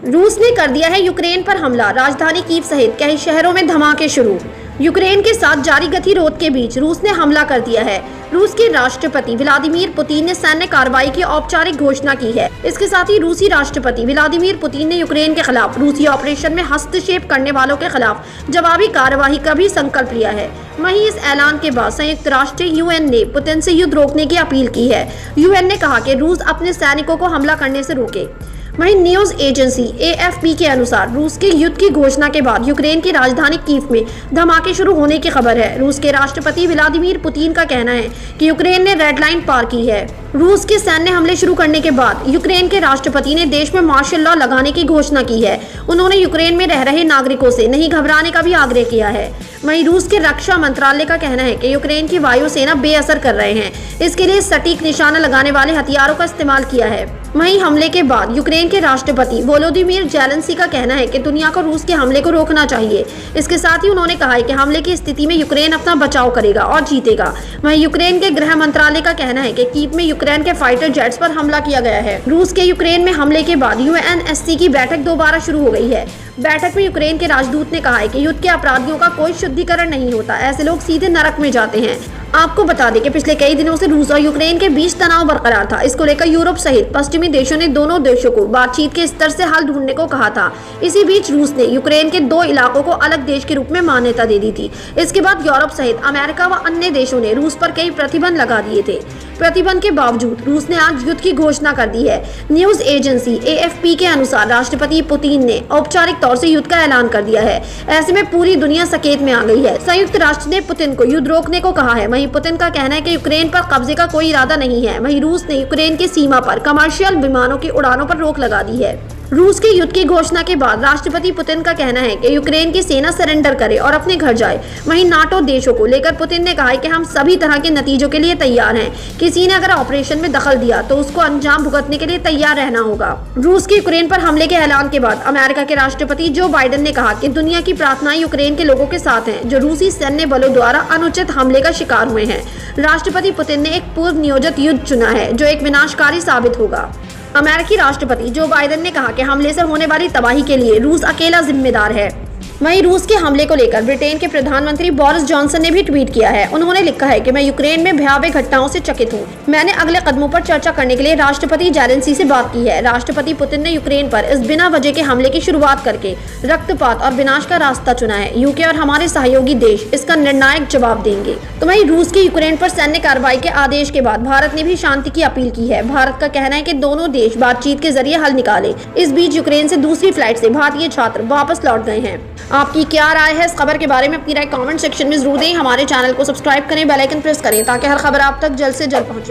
रूस ने कर दिया है यूक्रेन पर हमला, राजधानी कीव सहित कई शहरों में धमाके शुरू। यूक्रेन के साथ जारी गतिरोध के बीच रूस ने हमला कर दिया है। रूस के राष्ट्रपति व्लादिमीर पुतिन ने सैन्य कार्रवाई की औपचारिक घोषणा की है। इसके साथ ही रूसी राष्ट्रपति व्लादिमीर पुतिन ने यूक्रेन के खिलाफ रूसी ऑपरेशन में हस्तक्षेप करने वालों के खिलाफ जवाबी कार्रवाई का भी संकल्प लिया है। वहीं इस ऐलान के बाद संयुक्त राष्ट्र यूएन ने पुतिन से युद्ध रोकने की अपील की है। यूएन ने कहा कि रूस अपने सैनिकों को हमला करने से रोके। वहीं न्यूज एजेंसी AFP के अनुसार रूस के युद्ध की घोषणा के बाद यूक्रेन की राजधानी कीव में धमाके शुरू होने की खबर है। रूस के राष्ट्रपति व्लादिमीर पुतिन का कहना है कि यूक्रेन ने रेड लाइन पार की है। रूस के सैन्य हमले शुरू करने के बाद यूक्रेन के राष्ट्रपति ने देश में मार्शल लॉ लगाने की घोषणा की है। उन्होंने यूक्रेन में रह रहे नागरिकों से नहीं घबराने का भी आग्रह किया है। वहीं रूस के रक्षा मंत्रालय का कहना है कि यूक्रेन की वायुसेना बेअसर कर रहे हैं। इसके लिए सटीक निशाना लगाने वाले हथियारों का इस्तेमाल किया है। वहीं हमले के बाद यूक्रेन के राष्ट्रपति वोलोदिमीर ज़ेलेंस्की का कहना है कि दुनिया को रूस के हमले को रोकना चाहिए। इसके साथ ही उन्होंने कहा है कि हमले की स्थिति में यूक्रेन अपना बचाव करेगा और जीतेगा। वहीं यूक्रेन के गृह मंत्रालय का कहना है कि कीव में यूक्रेन के फाइटर जेट्स पर हमला किया गया है। रूस के यूक्रेन में हमले के बाद UNSC की बैठक दोबारा शुरू हो गई है। बैठक में यूक्रेन के राजदूत ने कहा है कि युद्ध के अपराधियों का कोई शुद्धिकरण नहीं होता, ऐसे लोग सीधे नरक में जाते हैं। आपको बता दें कि पिछले कई दिनों से रूस और यूक्रेन के बीच तनाव बरकरार था। इसको लेकर यूरोप सहित पश्चिमी देशों ने दोनों देशों को बातचीत के स्तर से हल ढूंढने को कहा था। इसी बीच रूस ने यूक्रेन के 2 इलाकों को अलग देश के रूप में मान्यता दे दी थी। इसके बाद यूरोप सहित अमेरिका व अन्य देशों ने रूस पर कई प्रतिबंध लगा दिए थे। प्रतिबंध के बावजूद रूस ने आज युद्ध की घोषणा कर दी है। न्यूज एजेंसी AFP के अनुसार राष्ट्रपति पुतिन ने औपचारिक तौर से युद्ध का ऐलान कर दिया है। ऐसे में पूरी दुनिया सकेत में आ गई है। संयुक्त राष्ट्र ने पुतिन को युद्ध रोकने को कहा है। वहीं पुतिन का कहना है कि यूक्रेन पर कब्जे का कोई इरादा नहीं है। वहीं रूस ने यूक्रेन की सीमा पर कमर्शियल विमानों की उड़ानों पर रोक लगा दी है। रूस के युद्ध की घोषणा के बाद राष्ट्रपति पुतिन का कहना है कि यूक्रेन की सेना सरेंडर करे और अपने घर जाए। वहीं नाटो देशों को लेकर पुतिन ने कहा है कि हम सभी तरह के नतीजों के लिए तैयार हैं। किसी ने अगर ऑपरेशन में दखल दिया तो उसको अंजाम भुगतने के लिए तैयार रहना होगा। रूस के यूक्रेन पर हमले के ऐलान के बाद अमेरिका के राष्ट्रपति जो बाइडेन ने कहा कि दुनिया की प्रार्थनाएं यूक्रेन के लोगों के साथ हैं जो रूसी सैन्य बलों द्वारा अनुचित हमले का शिकार हुए हैं। राष्ट्रपति पुतिन ने एक पूर्व नियोजित युद्ध चुना है जो एक विनाशकारी साबित होगा। अमेरिकी राष्ट्रपति जो बाइडेन ने कहा कि हमले से होने वाली तबाही के लिए रूस अकेला जिम्मेदार है। वहीं रूस के हमले को लेकर ब्रिटेन के प्रधानमंत्री बोरिस जॉनसन ने भी ट्वीट किया है। उन्होंने लिखा है कि मैं यूक्रेन में भयावह घटनाओं से चकित हूं। मैंने अगले कदमों पर चर्चा करने के लिए राष्ट्रपति ज़ेलेंस्की से बात की है। राष्ट्रपति पुतिन ने यूक्रेन पर इस बिना वजह के हमले की शुरुआत करके रक्तपात और विनाश का रास्ता चुना है। यूके और हमारे सहयोगी देश इसका निर्णायक जवाब देंगे। तो वहीं रूस की यूक्रेन पर सैन्य कार्रवाई के आदेश के बाद भारत ने भी शांति की अपील की है। भारत का कहना है कि दोनों देश बातचीत के जरिए हल निकाले। इस बीच यूक्रेन से दूसरी फ्लाइट से भारतीय छात्र वापस लौट गए हैं। आपकी क्या राय है इस खबर के बारे में? अपनी राय कमेंट सेक्शन में जरूर दें। हमारे चैनल को सब्सक्राइब करें, बेल आइकन प्रेस करें ताकि हर खबर आप तक जल्द से जल्द पहुंचे।